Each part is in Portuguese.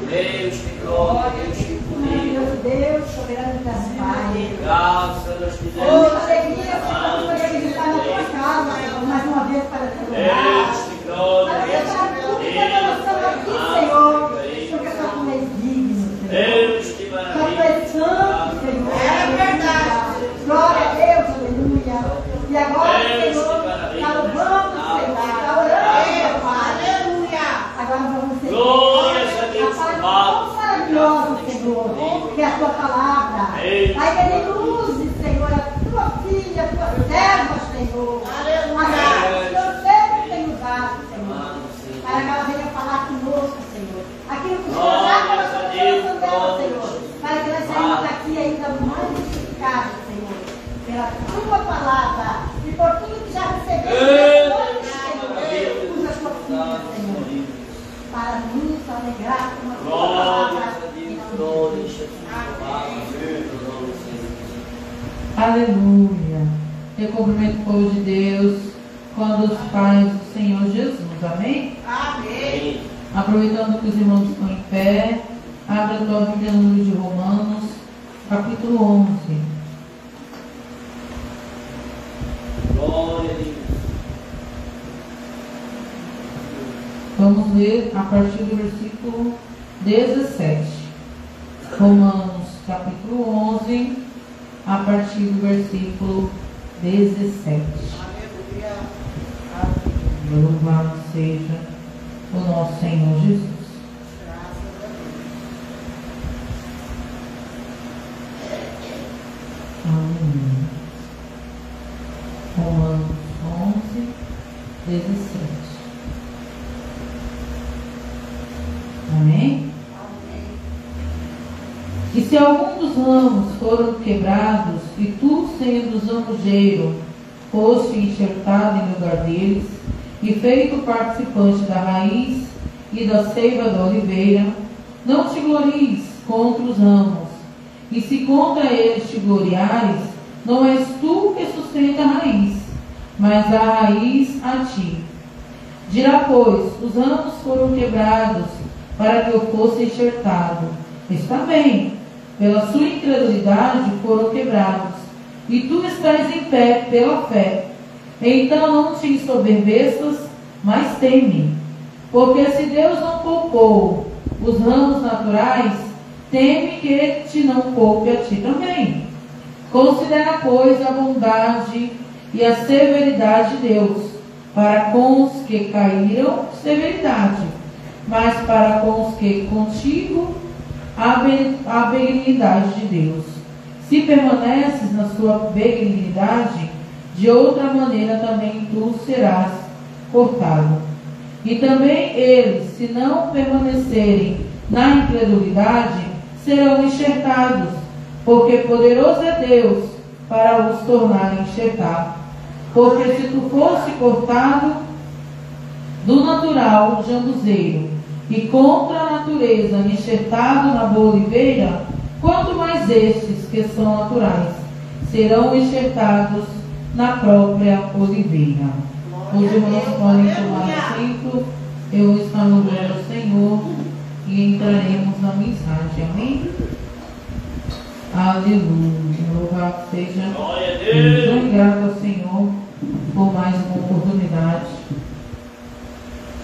Deus te glória, Deus te poder. Deus, soberano das pais. Graças te damos. Alegria, Senhor, poder visitar na tua casa, mais uma vez para te adorar. Deus te glória, Para Deus deixar te tudo que poder. nós aqui, Senhor, porque só tu és digno, Senhor. Deus te Só tu maravilha. és santo, Senhor. É verdade. Glória a Deus, aleluia. E agora, Senhor, está louvando, Senhor, está orando, Pai. Aleluia. Agora vamos ser Glórias a Deus, a palavra maravilhosa, Senhor, que é a tua palavra. Pai, que ele use, Senhor, a tua filha, a tua serva, Senhor. Aleluia. Eu sempre tenho usado, Senhor, para que ela venha falar conosco, Senhor. Aquilo que o Senhor já colocou no coração dela, Senhor, para que nós saímos daqui ainda mais edificados, Senhor, pela tua palavra e por tudo que já recebemos, Senhor, usa a tua filha, Senhor, para nos alegrar com a tua palavra. Aleluia. Eu cumprimento o povo de Deus com a dos pais do Senhor Jesus. Amém? Amém. Aproveitando que os irmãos estão em pé, abra a tua Bíblia no livro de Romanos, capítulo 11. Glória a Deus. Vamos ler a partir do versículo 17. Romanos, capítulo 11, a partir do versículo 17. Louvado seja o nosso Senhor Jesus. Amém. Romanos 11, 17. Amém? E se algum dos ramos foram quebrados, e tu, sendo zamujeiro, foste enxertado em lugar deles, e feito participante da raiz e da seiva da oliveira, não te glories contra os ramos, e se contra eles te gloriares, não és tu que sustenta a raiz, mas a raiz a ti. Dirá, pois, os ramos foram quebrados para que eu fosse enxertado. Está bem, pela sua incredulidade foram quebrados, e tu estás em pé pela fé. Então não te ensoberbeças, mas teme. Porque se Deus não poupou os ramos naturais, teme que te não poupe a ti também. Considera, pois, a bondade e a severidade de Deus. Para com os que caíram, severidade, mas para com os que contigo, a benignidade de Deus. Se permaneces na sua benignidade, de outra maneira também tu serás cortado. E também eles, se não permanecerem na incredulidade, serão enxertados, porque poderoso é Deus para os tornar enxertados. Porque se tu fosse cortado do natural jambuzeiro, e contra a natureza enxertado na boa oliveira, quanto mais estes que são naturais serão enxertados na própria oliveira. Os irmãos podem tomar assento, eu vou estar louvando ao Senhor e entraremos na mensagem. Amém? Aleluia. Louvado seja Deus. Muito grato ao Senhor por mais uma oportunidade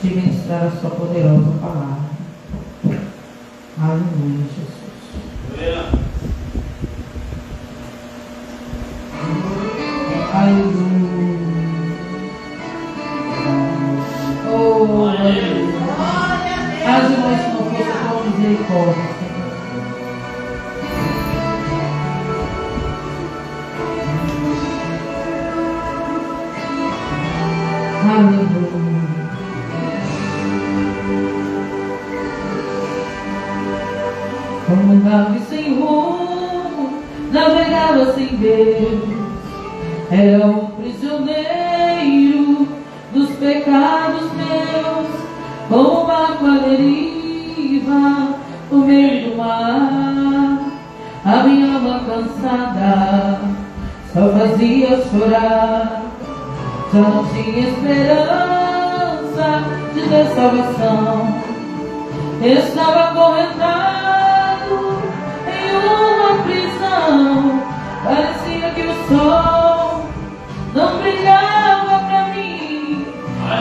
de ministrar a sua poderosa palavra. Aleluia, Jesus. Aleluia. Oh, aleluia. As irmãs não fossem com misericórdia, Senhor. Aleluia. Como nave sem rumo, navegava sem Deus, era um prisioneiro dos pecados meus, com barco à deriva, no meio do mar. A minha alma cansada só fazia chorar, já não tinha esperança de ter salvação. estava acorrentado em uma prisão. Parecia que o sol não brilhava pra mim.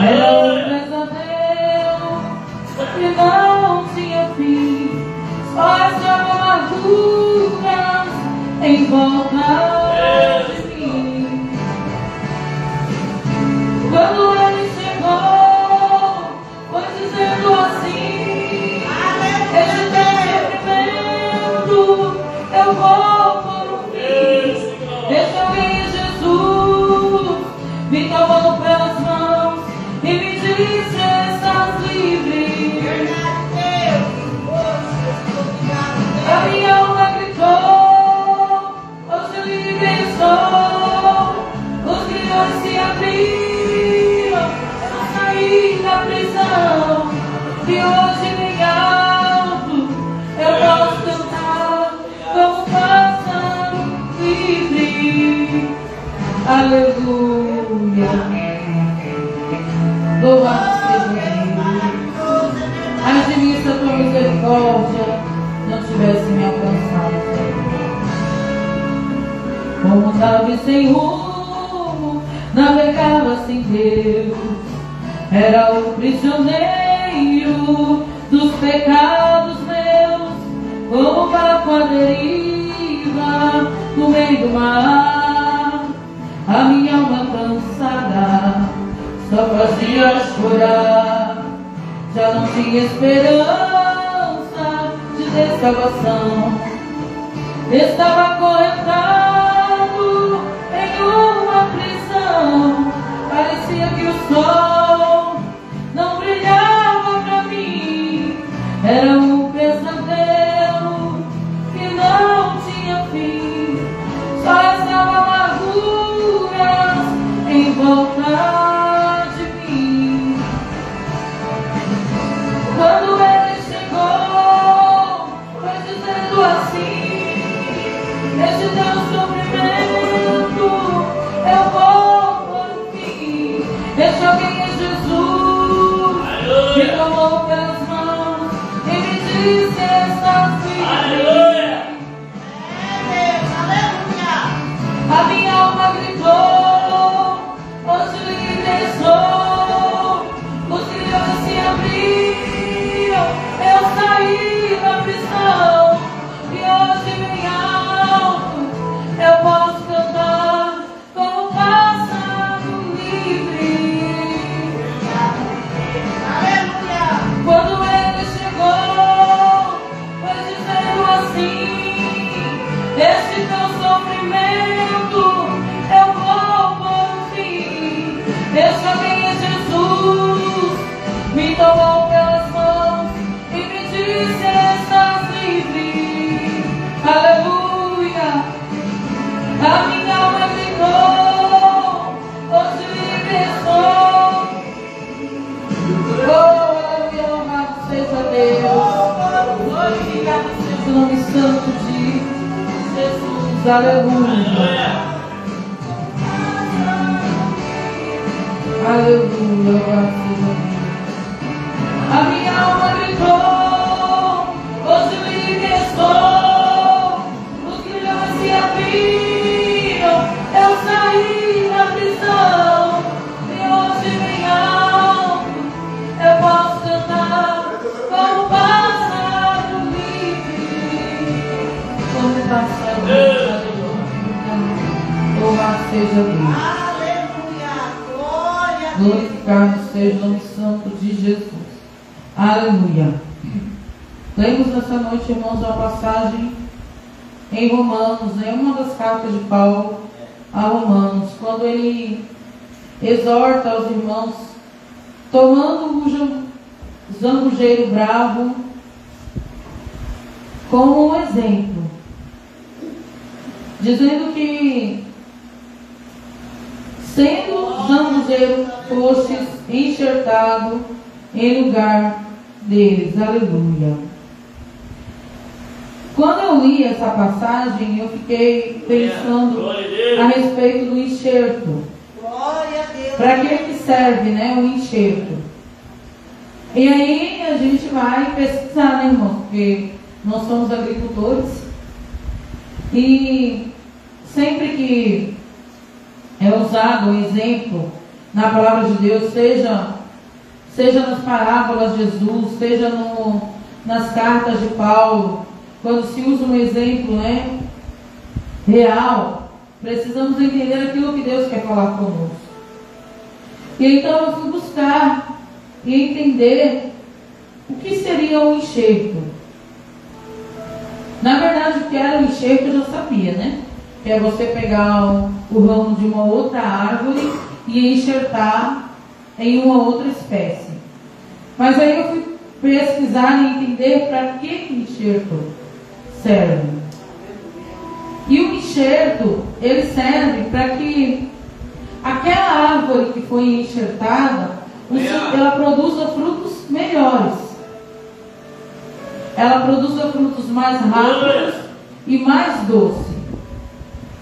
Era um pesadelo que não tinha fim. Só estava amarguras em volta de mim. Quando ele chegou, foi dizendo assim: este teu sofrimento eu vou por um fim. Deixa eu ver Jesus me tomou pelas mãos e me disse: estás livre. A minha alma gritou: hoje livre sou. Os grilhões se abriram, eu saí da prisão. E hoje bem alto eu posso cantar como pássaro livre. Aleluia. Louvado seja Deus. Ai de mim se a tua misericórdia não tivesse me alcançado. Como nave sem rumo, navegava sem Deus. Era o prisioneiro dos pecados meus, como barco à deriva no meio do mar. A minha alma cansada só fazia chorar. Já não tinha esperança de salvação. Estava acorrentado em uma prisão. Parecia que o sol não brilhava pra mim. Era um pesadelo que não tinha fim. Só estava amarguras em volta de mim. Quando ele chegou, foi dizendo assim: este teu sofrimento eu vou por fim. Deixa alguém em Jesus me tomou pelas mãos e me disse: estás livre. A minha alma gritou: hoje livre sou. Os grilhões se abriram, eu saí da prisão. E hoje bem alto eu posso cantar como pássaro livre. Quando ele chegou, foi dizendo assim: este teu sofrimento eu vou por fim. Deixa alguém em Jesus me tomou pelas mãos e me disse: estás livre. Aleluia. A minha alma gritou: hoje livre sou. Oh, aleluia, louvado seja Deus. Glorificado seja o nome santo de Jesus. Aleluia. Aleluia, louvado seja Deus. A minha alma gritou: hoje livre sou. Os grilhões se abriram, eu saí da prisão. E hoje bem alto eu posso cantar como pássaro livre. Como pássaro livre. Louvado seja Deus. Glorificado seja o nome santo de Jesus. Aleluia. Lemos nessa noite, irmãos, uma passagem em Romanos, em uma das cartas de Paulo a Romanos, quando ele exorta os irmãos, tomando o zambujeiro bravo como um exemplo, dizendo que, sendo zambujeiro, fostes enxertado em lugar deles. Aleluia. Quando eu li essa passagem, eu fiquei pensando a respeito do enxerto. Para que serve, né, o enxerto? E aí a gente vai pesquisar, né, irmão? Porque nós somos agricultores. E sempre que é usado o exemplo na palavra de Deus, seja nas parábolas de Jesus, seja nas cartas de Paulo, quando se usa um exemplo, né, real, precisamos entender aquilo que Deus quer falar conosco. E então eu fui buscar e entender o que seria um enxerto. Na verdade, o que era um enxerto eu já sabia, né? Que é você pegar o ramo de uma outra árvore e enxertar em uma outra espécie. Mas aí eu fui pesquisar e entender para que o enxerto serve. E o enxerto, ele serve para que aquela árvore que foi enxertada, ela produza frutos melhores. Ela produza frutos mais rápidos e mais doces.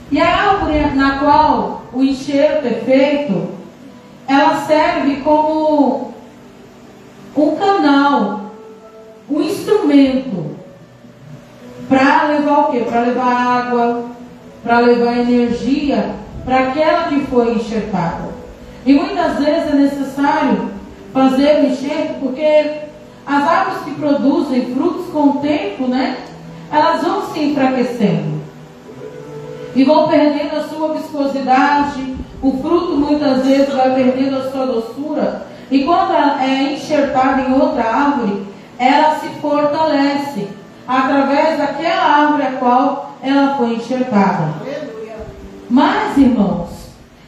E a árvore na qual o enxerto é feito, ela serve como um canal, um instrumento para levar o quê? Para levar água, para levar energia para aquela que foi enxertada. E muitas vezes é necessário fazer o enxerto, porque as árvores que produzem frutos com o tempo, né, elas vão se enfraquecendo e vão perdendo a sua viscosidade. O fruto muitas vezes vai perdendo a sua doçura, e quando ela é enxertada em outra árvore, ela se fortalece através daquela árvore a qual ela foi enxertada. Mas, irmãos,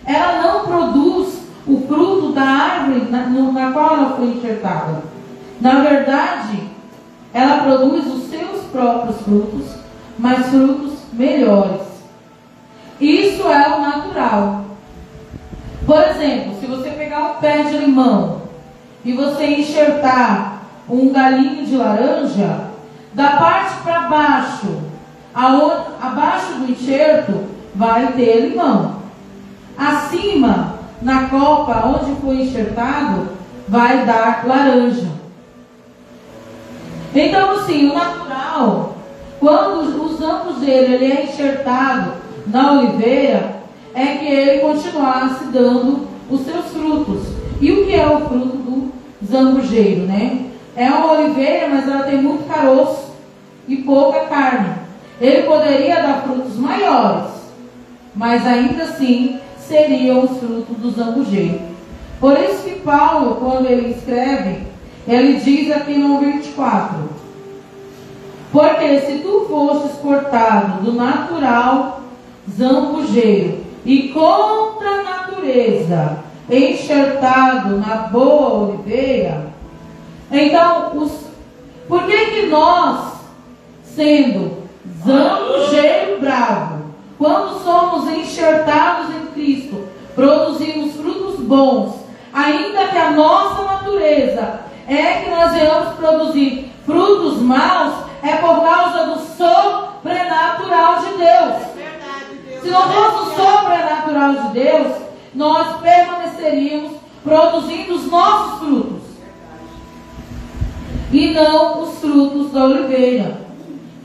ela não produz o fruto da árvore na qual ela foi enxertada. Na verdade, ela produz os seus próprios frutos, mas frutos melhores. Isso é o natural. Por exemplo, se você pegar um pé de limão e você enxertar um galinho de laranja, da parte para baixo, abaixo do enxerto, vai ter limão. Acima, na copa onde foi enxertado, vai dar laranja. Então, assim, o natural, quando os ramos dele ele é enxertado na oliveira, é que ele continuasse dando os seus frutos. E o que é o fruto do zambujeiro, né? É uma oliveira, mas ela tem muito caroço e pouca carne. Ele poderia dar frutos maiores, mas ainda assim seriam os frutos do zambujeiro. Por isso que Paulo, quando ele escreve, ele diz aqui no 24: porque se tu fosses cortado do natural zambujeiro e contra a natureza enxertado na boa oliveira, então por que nós, sendo zambujeiro bravo, quando somos enxertados em Cristo, produzimos frutos bons, ainda que a nossa natureza é que nós venhamos produzir frutos maus, é por causa do sobrenatural de Deus. Se não fosse o sobrenatural de Deus, nós permaneceríamos produzindo os nossos frutos e não os frutos da oliveira,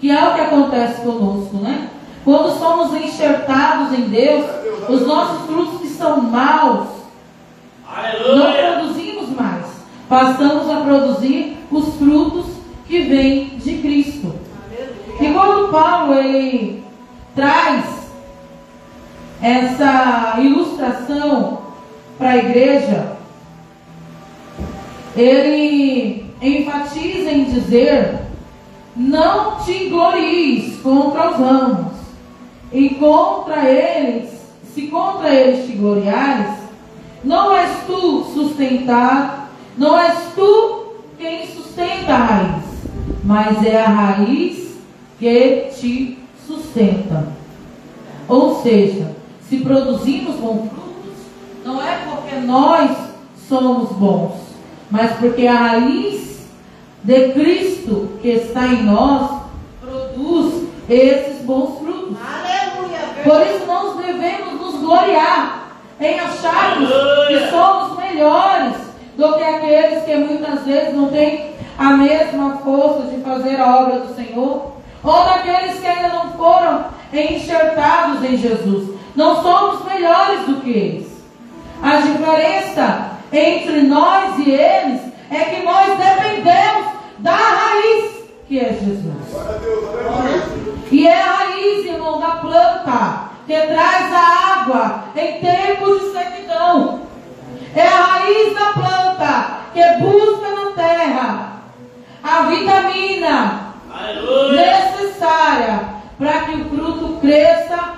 que é o que acontece conosco, né? Quando somos enxertados em Deus, os nossos frutos que são maus, não produzimos mais, passamos a produzir os frutos que vêm de Cristo. E quando Paulo ele traz essa ilustração para a igreja, ele enfatiza em dizer: não te glories contra os ramos, e contra eles, se contra eles te gloriares, não és tu sustentado, não és tu quem sustenta a raiz, mas é a raiz que te sustenta. Ou seja, se produzimos bons frutos, não é porque nós somos bons, mas porque a raiz de Cristo que está em nós produz esses bons frutos. Aleluia. Por isso nós devemos nos gloriar em acharmos que somos melhores do que aqueles que muitas vezes não têm a mesma força de fazer a obra do Senhor, ou daqueles que ainda não foram enxertados em Jesus. Não somos melhores do que eles. A diferença entre nós e eles é que nós dependemos da raiz, que é Jesus. E é a raiz, irmão, da planta que traz a água em tempos de sequidão. É a raiz da planta que busca na terra a vitamina necessária para que o fruto cresça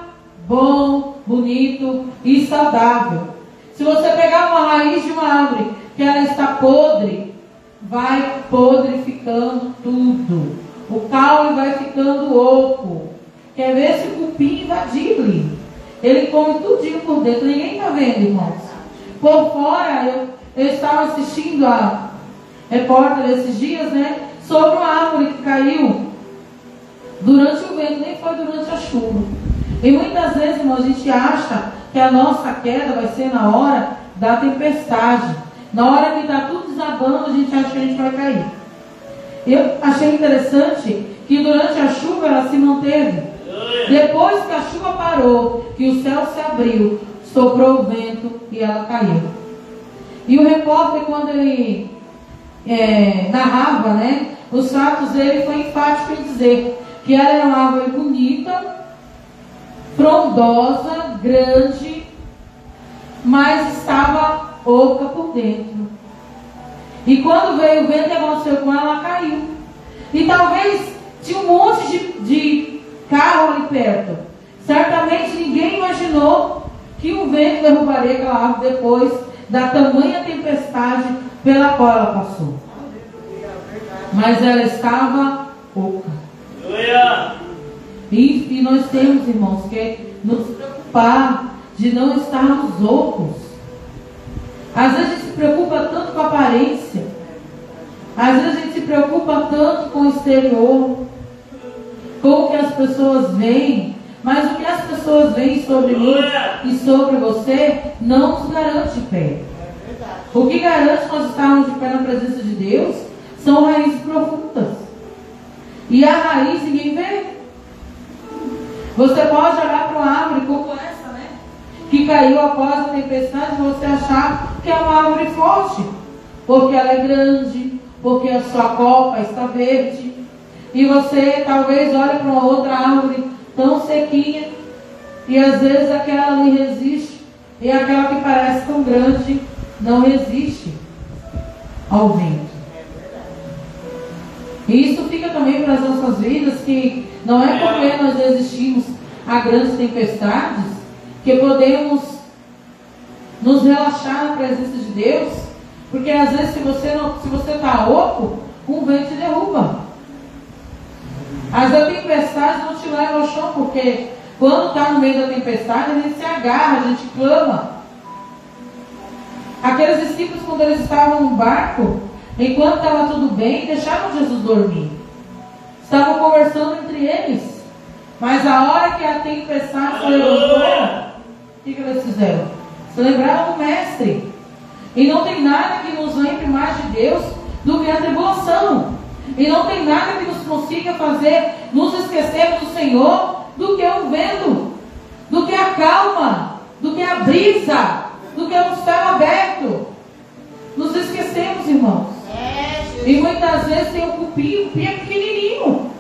bom, bonito e saudável. Se você pegar uma raiz de uma árvore que ela está podre, vai podrificando tudo. O caule vai ficando oco. Quer ver se o cupim invadir-lhe? Ele come tudinho por dentro. Ninguém está vendo, irmãos. Por fora, eu estava assistindo a repórter esses dias, né? Sobre uma árvore que caiu durante o vento, nem foi durante a chuva. E muitas vezes, irmão, a gente acha que a nossa queda vai ser na hora da tempestade. Na hora que está tudo desabando, a gente acha que a gente vai cair. Eu achei interessante que durante a chuva ela se manteve. Depois que a chuva parou, que o céu se abriu, soprou o vento e ela caiu. E o repórter, quando ele narrava, né, os fatos dele, foi enfático em dizer que ela era uma árvore bonita, frondosa, grande, mas estava oca por dentro. E quando veio o vento, que aconteceu com ela, ela caiu. E talvez tinha um monte de carro ali perto. Certamente ninguém imaginou que o vento derrubaria aquela árvore depois da tamanha tempestade pela qual ela passou. Mas ela estava oca. E nós temos, irmãos, que nos preocupar de não estarmos ocos. Às vezes a gente se preocupa tanto com a aparência. Às vezes a gente se preocupa tanto com o exterior, com o que as pessoas veem. Mas o que as pessoas veem sobre mim e sobre você não nos garante pé. O que garante nós estarmos de pé na presença de Deus são raízes profundas. E a raiz ninguém vê. Você pode olhar para uma árvore como essa, né? Que caiu após a tempestade, e você achar que é uma árvore forte. Porque ela é grande, porque a sua copa está verde. E você talvez olhe para uma outra árvore tão sequinha, e às vezes aquela ali resiste, e aquela que parece tão grande não resiste ao vento. E isso fica também para as nossas vidas, que não é porque nós resistimos a grandes tempestades que podemos nos relaxar na presença de Deus, porque às vezes se você está oco, um vento te derruba. As tempestades não te levam ao chão, porque quando está no meio da tempestade, a gente se agarra, a gente clama. Aqueles discípulos, quando eles estavam no barco, enquanto estava tudo bem, deixaram Jesus dormir. Estavam conversando entre eles. Mas a hora que a tempestade se levantou, o que eles fizeram? Se lembraram do Mestre. E não tem nada que nos lembre mais de Deus do que a tribulação. E não tem nada que nos consiga fazer nos esquecermos do Senhor do que o vento, do que a calma, do que a brisa, do que o céu aberto. Nos esquecemos, irmãos. E muitas vezes tem o cupim é pequenininho.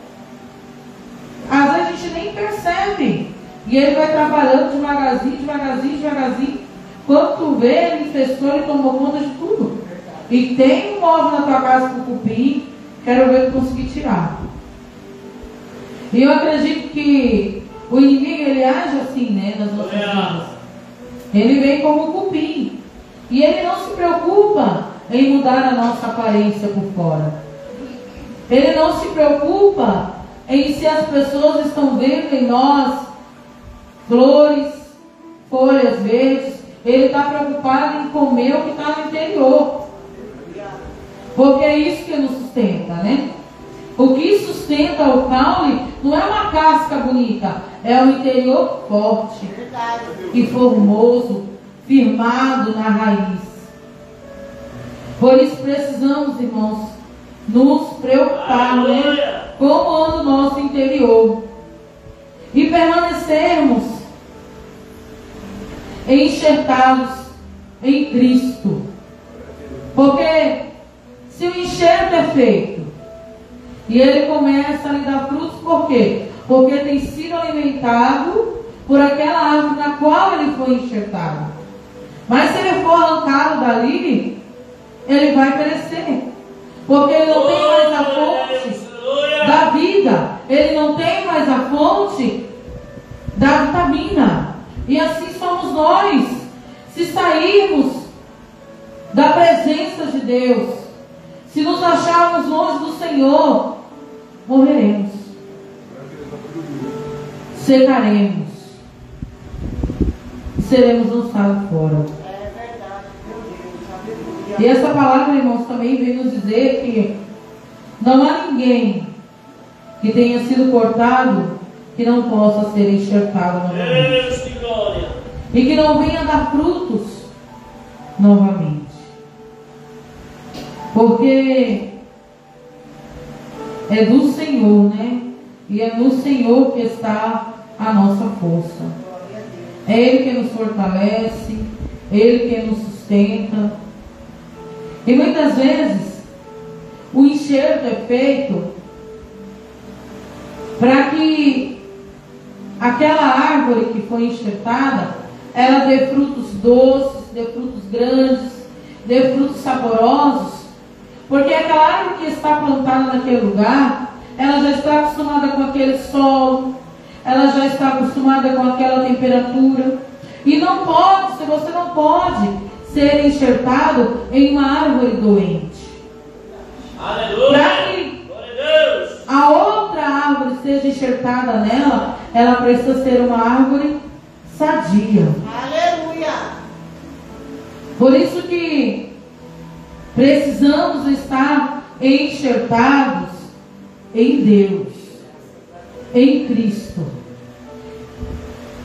Às vezes a gente nem percebe. E ele vai trabalhando devagarzinho, devagarzinho, devagarzinho. Quando tu vê, ele infestou, ele tomou conta de tudo. E tem um móvel na tua casa com cupim, quero ver tu conseguir tirar. E eu acredito que o inimigo, ele age assim, né, nas nossas vidas. Ele vem como um cupim. E ele não se preocupa em mudar a nossa aparência por fora. Ele não se preocupa em se as pessoas estão vendo em nós flores, folhas verdes. Ele está preocupado em comer o que está no interior. Porque é isso que nos sustenta, né? O que sustenta o caule não é uma casca bonita, é o interior forte e formoso, firmado na raiz. Por isso precisamos, irmãos, nos preocupar, né, como anda o nosso interior e permanecermos enxertados em Cristo. Porque se o enxerto é feito e ele começa a lhe dar frutos, por quê? Porque tem sido alimentado por aquela árvore na qual ele foi enxertado. Mas se ele for arrancado dali, ele vai perecer, porque ele não tem mais a fonte da vida, ele não tem mais a fonte da vitamina. E assim somos nós. Se sairmos da presença de Deus, se nos acharmos longe do Senhor, morreremos, secaremos, seremos lançados fora. E essa palavra, irmãos, também vem nos dizer que não há ninguém que tenha sido cortado que não possa ser enxertado novamente, e que não venha dar frutos novamente, porque é do Senhor, né? E é no Senhor que está a nossa força. É Ele que nos fortalece, Ele que nos sustenta. E muitas vezes o enxerto é feito para que aquela árvore que foi enxertada, ela dê frutos doces, dê frutos grandes, dê frutos saborosos, porque aquela árvore que está plantada naquele lugar, ela já está acostumada com aquele solo, ela já está acostumada com aquela temperatura, e não pode, se você não pode ser enxertado em uma árvore doente. Para que a outra árvore seja enxertada nela, ela precisa ser uma árvore sadia. Aleluia! Por isso que precisamos estar enxertados em Deus, em Cristo.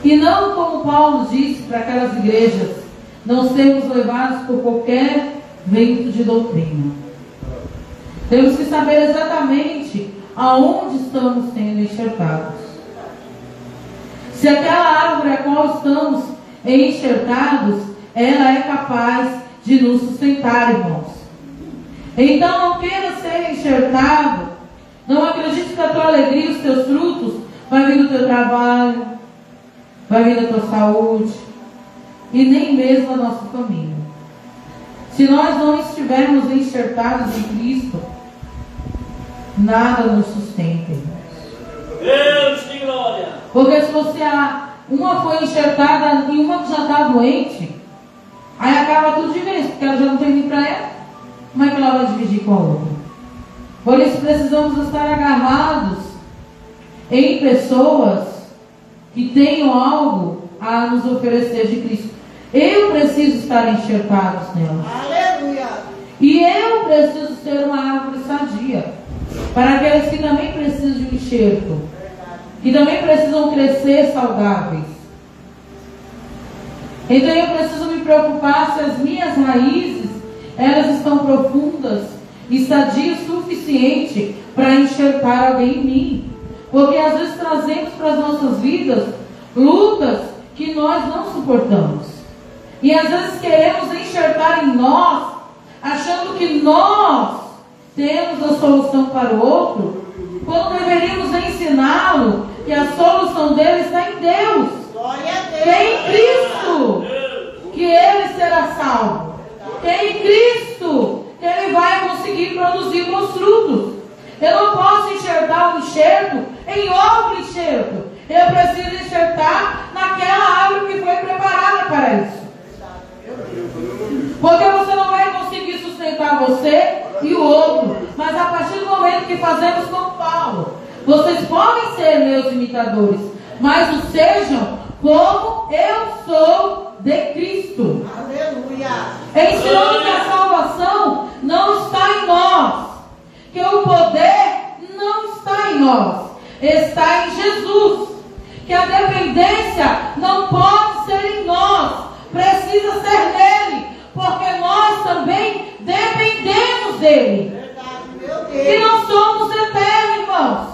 E não, como Paulo disse para aquelas igrejas, não sermos levados por qualquer vento de doutrina. Temos que saber exatamente aonde estamos sendo enxertados. Se aquela árvore a qual estamos enxertados, ela é capaz de nos sustentar, irmãos. Então não queira ser enxertado, não acredite que a tua alegria, os teus frutos, vai vir do teu trabalho, vai vir da tua saúde, e nem mesmo a nossa família. Se nós não estivermos enxertados em Cristo, nada nos sustenta, irmãos. Deus de glória. Porque se você uma foi enxertada e uma que já está doente, aí acaba tudo de vez, porque ela já não tem nem para ela. Como é que ela vai dividir com a outra? Por isso precisamos estar agarrados em pessoas que tenham algo a nos oferecer de Cristo. Eu preciso estar enxertado nelas. Aleluia! E eu preciso ser uma árvore sadia para aqueles que também precisam de um enxerto, que também precisam crescer saudáveis. Então eu preciso me preocupar se as minhas raízes, elas estão profundas e sadias o suficiente para enxertar alguém em mim. Porque às vezes trazemos para as nossas vidas lutas que nós não suportamos. E às vezes queremos enxertar em nós, achando que nós temos a solução para o outro, quando deveríamos ensiná-lo que a solução dele está em Deus. Glória a Deus! Que é em Cristo que ele será salvo. Que é em Cristo que ele vai conseguir produzir bons frutos. Eu não posso enxertar um enxerto em outro enxerto. Eu preciso enxertar naquela árvore que foi preparada para isso. Porque você não vai conseguir sustentar você e o outro. Mas a partir do momento que fazemos como Paulo, vocês podem ser meus imitadores, mas o sejam como eu sou de Cristo. Aleluia! Ensinando que a salvação não está em nós, que o poder não está em nós, está em Jesus, que a dependência não pode ser em nós, precisa ser nele, porque nós também dependemos dele. E não somos eternos, irmãos.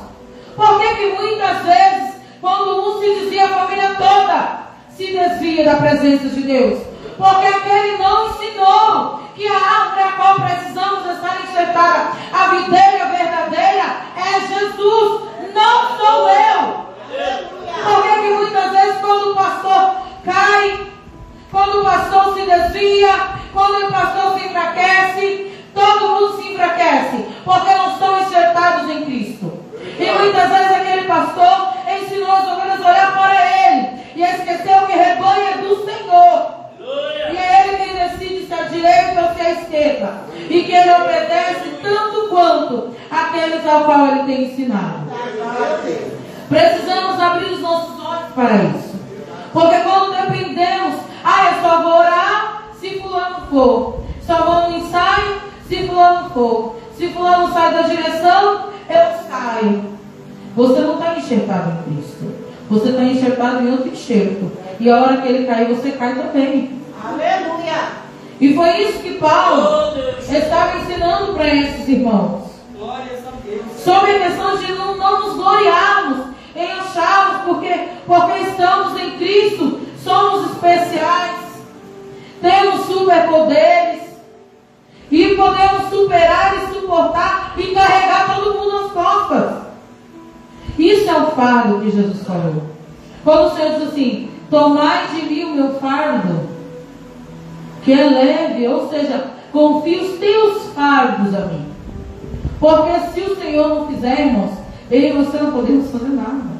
Por que muitas vezes, quando um se desvia, a família toda se desvia da presença de Deus? Porque aquele não ensinou que a árvore a qual precisamos estar enxertada, a videira verdadeira, é Jesus, não sou eu. Por que muitas vezes, quando o pastor cai, quando o pastor se desvia, quando o pastor se enfraquece, todo mundo se enfraquece? Porque não estão enxertados em Cristo. E muitas vezes aquele pastor ensinou as ovelhas a olhar para ele e esqueceu que rebanho é do Senhor. E é ele quem decide se é a direita ou se é a esquerda. E que ele obedece tanto quanto aqueles ao qual ele tem ensinado. Precisamos abrir os nossos olhos para isso. Porque quando dependemos, eu só vou orar se fulano for. Só vou no ensaio se fulano for. Se fulano sai da direção, eu saio. Você não está enxertado em Cristo. Você está enxertado em outro enxerto. E a hora que ele cair, você cai também. Aleluia! E foi isso que Paulo estava ensinando para esses irmãos. Sobre a questão de não nos gloriarmos em acharmos, porque estamos em Cristo, somos especiais, temos superpoderes e podemos superar e suportar e carregar todo mundo nas costas. Isso é o fardo que Jesus falou. Quando o Senhor diz assim: tomai de mim o meu fardo, que é leve, ou seja, confie os teus fardos a mim. Porque se o Senhor não fizer, irmãos, eu e você não podemos fazer nada.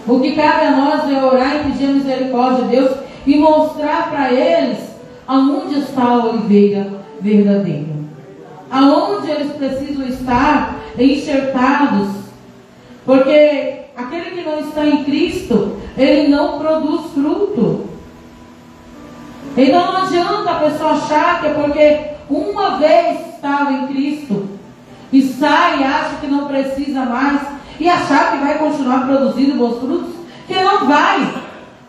O que cabe a nós é orar e pedir a misericórdia de Deus e mostrar para eles aonde está a oliveira verdadeira, aonde eles precisam estar enxertados. Porque aquele que não está em Cristo, ele não produz fruto. Então não adianta a pessoa achar que é porque uma vez estava em Cristo e sai e acha que não precisa mais e achar que vai continuar produzindo bons frutos, que não vai,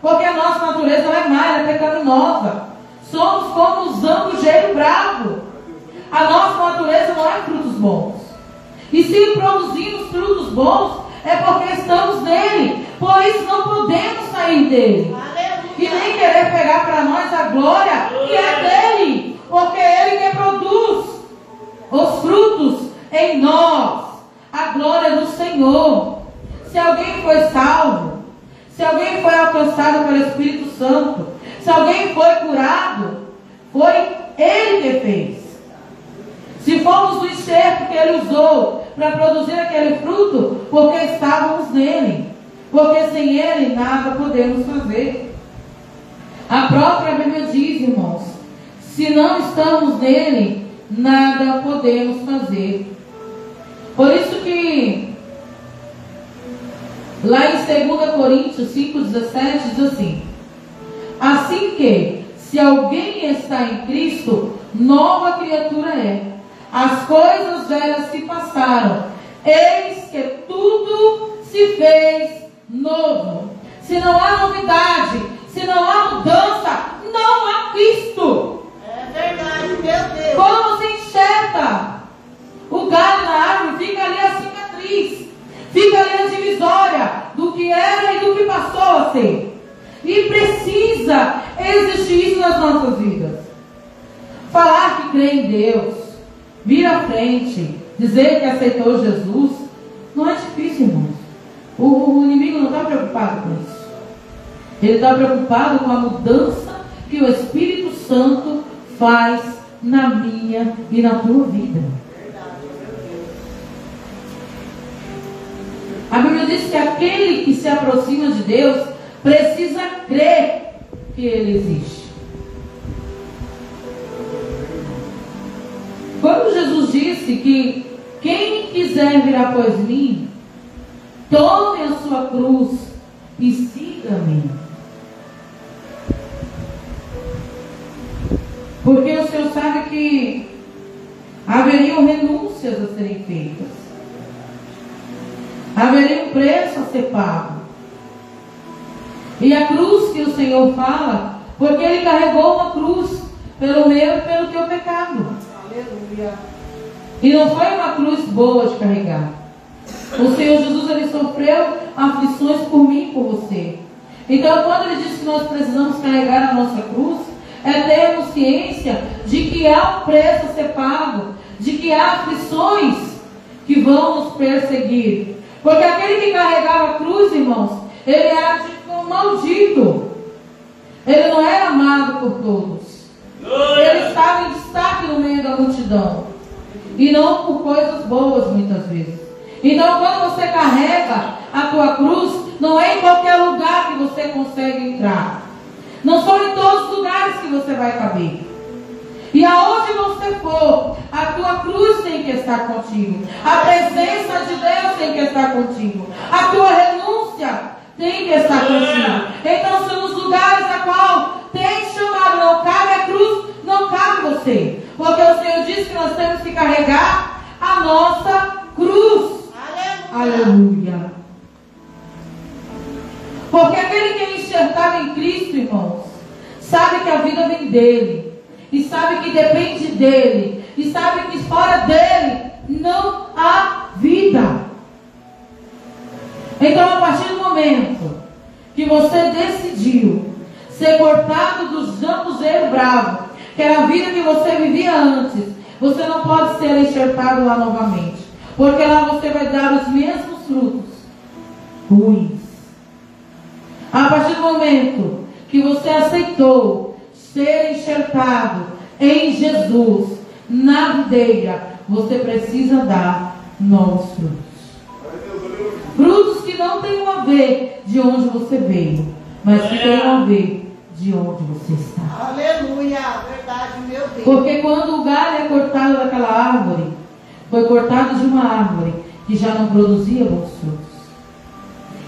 porque a nossa natureza é má, ela é pecaminosa. Somos como os zambujeiro bravo. A nossa natureza não é frutos bons. E se produzimos frutos bons, é porque estamos nele. Por isso não podemos sair dele. E nem querer pegar para nós a glória que é dele, porque é ele que produz os frutos em nós. A glória do Senhor. Se alguém foi salvo, se alguém foi alcançado pelo Espírito Santo, se alguém foi curado, foi ele que fez. Se fomos o enxerto que ele usou para produzir aquele fruto, porque estávamos nele, porque sem ele nada podemos fazer. A própria Bíblia diz, irmãos, se não estamos nele, nada podemos fazer. Por isso que lá em 2 Coríntios 5,17 diz assim: assim que, se alguém está em Cristo, nova criatura é. As coisas velhas se passaram, eis que tudo se fez novo. Se não há novidade, se não há mudança, não há Cristo. É verdade, meu Deus. Quando você enxerta o galho na árvore, fica ali a cicatriz, fica ali a divisória do que era e do que passou a ser. E precisa existir isso nas nossas vidas. Falar que crê em Deus, vir à frente, dizer que aceitou Jesus, não é difícil, irmãos. O inimigo não está preocupado com isso. Ele está preocupado com a mudança que o Espírito Santo faz na minha e na tua vida. A Bíblia diz que aquele que se aproxima de Deus precisa crer que Ele existe. Quando Jesus disse que quem quiser vir após mim, tome a sua cruz e siga-me. Porque o Senhor sabe que haveriam renúncias a serem feitas. Haveria um preço a ser pago. E a cruz que o Senhor fala, porque Ele carregou uma cruz pelo meu e pelo teu meu pecado. Aleluia. E não foi uma cruz boa de carregar. O Senhor Jesus, ele sofreu aflições por mim e por você. Então, quando ele diz que nós precisamos carregar a nossa cruz, é termos ciência de que há um preço a ser pago, de que há aflições que vão nos perseguir. Porque aquele que carregava a cruz, irmãos, ele era tipo um maldito. Ele não era amado por todos. Ele estava em destaque no meio da multidão. E não por coisas boas, muitas vezes. Então, quando você carrega a tua cruz, não é em qualquer lugar que você consegue entrar. Não são em todos os lugares que você vai caber. E aonde você for, a tua cruz tem que estar contigo. A presença de Deus tem que estar contigo. A tua renúncia tem que estar contigo. Então, se nos lugares a qual tem chamado não cabe a cruz, não cabe você. Porque o Senhor diz que nós temos que carregar a nossa cruz. Aleluia. Porque aquele que é enxertado em Cristo, irmãos, sabe que a vida vem dele, e sabe que depende dele, e sabe que fora dele não há vida. Então, a partir do momento que você decidiu ser cortado do jambuzeiro bravo, que era a vida que você vivia antes, você não pode ser enxertado lá novamente, porque lá você vai dar os mesmos frutos ruins. A partir do momento que você aceitou ser enxertado em Jesus, na videira, você precisa dar novos frutos. Frutos que não tenham a ver de onde você veio, mas que tenham a ver de onde você está. Aleluia, verdade, meu Deus. Porque quando o galho é cortado daquela árvore, foi cortado de uma árvore que já não produzia bons frutos.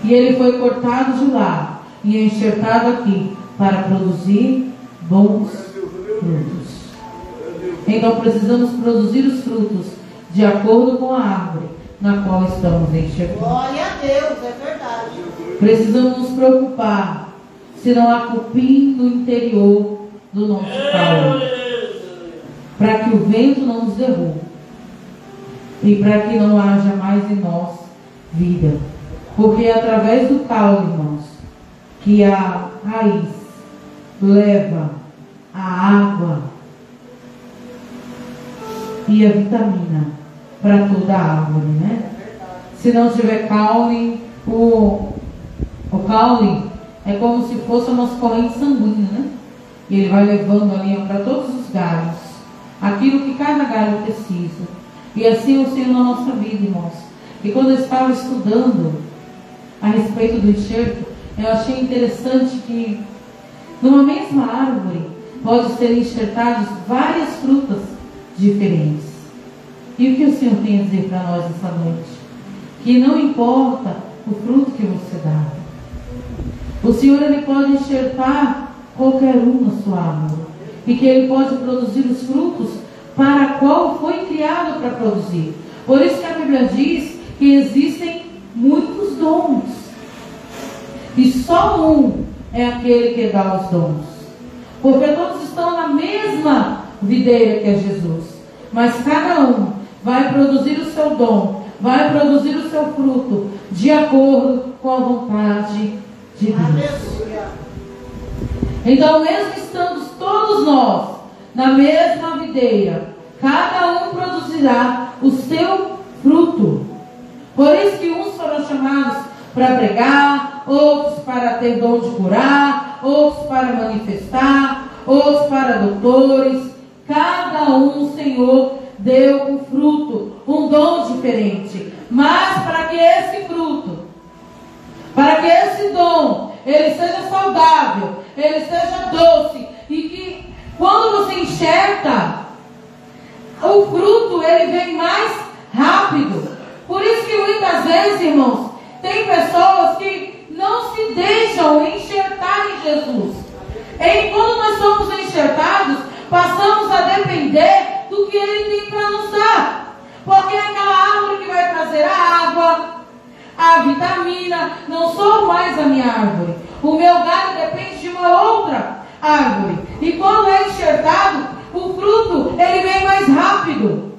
E ele foi cortado de lá e enxertado aqui para produzir bons frutos. Então precisamos produzir os frutos de acordo com a árvore na qual estamos enxertando. Glória a Deus, é verdade. Precisamos nos preocupar se não há cupim no interior do nosso caule, para que o vento não nos derrube e para que não haja mais em nós vida. Porque é através do caule, irmãos, que a raiz leva a água e a vitamina para toda a árvore, né? Se não tiver caule, o caule é como se fosse uma corrente sanguínea, né? E ele vai levando ali para todos os galhos aquilo que cada galho precisa. E assim é o Senhor na nossa vida, irmãos. E quando eu estava estudando a respeito do enxerto, eu achei interessante que numa mesma árvore pode ser enxertadas várias frutas diferentes. E o que o Senhor tem a dizer para nós essa noite? Que não importa o fruto que você dá. O Senhor, ele pode enxertar qualquer um na sua árvore. E que ele pode produzir os frutos para a qual foi criado para produzir. Por isso que a Bíblia diz que existem muitos dons. E só um é aquele que dá os dons. Porque todos estão na mesma videira que é Jesus. Mas cada um vai produzir o seu dom, vai produzir o seu fruto, de acordo com a vontade de Deus. Aleluia. Então, mesmo estando todos nós na mesma videira, cada um produzirá o seu fruto. Por isso que uns foram chamados para pregar, outros para ter dom de curar, outros para manifestar, outros para doutores. Cada um, o Senhor deu um fruto, um dom diferente. Mas para que esse fruto, para que esse dom, ele seja saudável, ele seja doce, e que quando você enxerta, o fruto, ele vem mais rápido. Por isso que muitas vezes, irmãos, tem pessoas que não se deixam enxertar em Jesus. E quando nós somos enxertados, passamos a depender do que Ele tem para nos dar. Porque é aquela árvore que vai trazer a água, a vitamina. Não sou mais a minha árvore. O meu galho depende de uma outra árvore. E quando é enxertado, o fruto, ele vem mais rápido.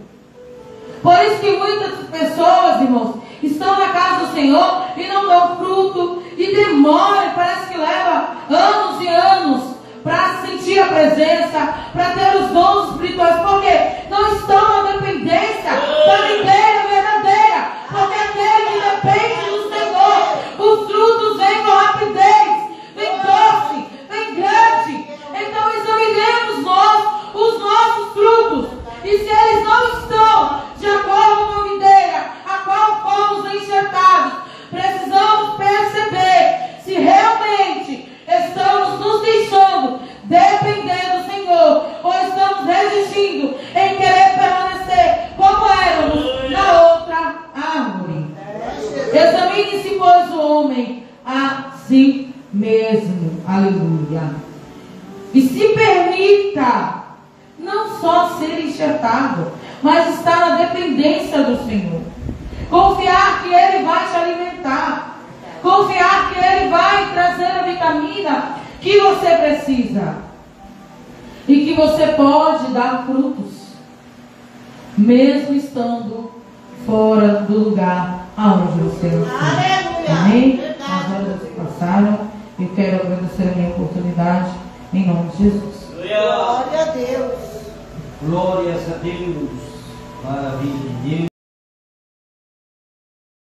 Por isso que muitas pessoas, irmãos, estão na casa do Senhor e não dão fruto, e demora, parece que leva anos e anos para sentir a presença, para ter os dons espirituais, porque não estão na dependência da videira verdadeira, porque aquele que depende do Senhor, os frutos vêm com rapidez, vem doce, vem grande. Então examinemos nós os nossos frutos, e se eles não estão de acordo com a videira a qual fomos enxertados, precisamos perceber se realmente estamos nos deixando depender do Senhor, ou estamos resistindo em querer permanecer como éramos na outra árvore. Examine-se, pois, o homem a si mesmo. Aleluia. E se permita não só ser enxertado, mas estar na dependência do Senhor. Confiar que Ele vai te alimentar. Confiar que Ele vai trazer a vitamina que você precisa. E que você pode dar frutos, mesmo estando fora do lugar aonde você está. Amém? As horas passaram. Eu quero agradecer a minha oportunidade em nome de Jesus. Glória Glória a Deus. Glórias a Deus. Maravilha de Deus.